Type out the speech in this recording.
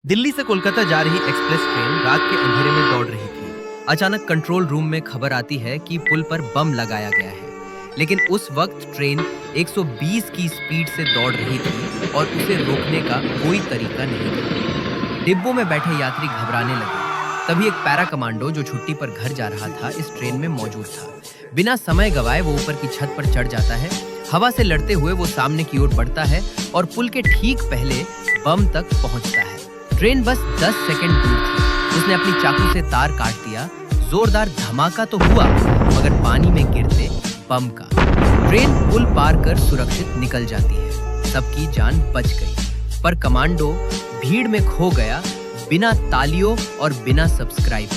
दिल्ली से कोलकाता जा रही एक्सप्रेस ट्रेन रात के अंधेरे में दौड़ रही थी। अचानक कंट्रोल रूम में खबर आती है कि पुल पर बम लगाया गया है। लेकिन उस वक्त ट्रेन 120 की स्पीड से दौड़ रही थी और उसे रोकने का कोई तरीका नहीं था। डिब्बों में बैठे यात्री घबराने लगे। तभी एक पैरा कमांडो जो छुट्टी पर घर जा रहा था इस ट्रेन में मौजूद था। बिना समय गवाए वो ऊपर की छत पर चढ़ जाता है। हवा से लड़ते हुए वो सामने की ओर बढ़ता है और पुल के ठीक पहले बम तक पहुंचता है। ट्रेन बस 10 सेकंड दूर थी। उसने अपनी चाकू से तार काट दिया। जोरदार धमाका तो हुआ, मगर पानी में गिरते बम का। ट्रेन पुल पार कर सुरक्षित निकल जाती है। सबकी जान बच गई, पर कमांडो भीड़ में खो गया, बिना तालियों और बिना सब्सक्राइब।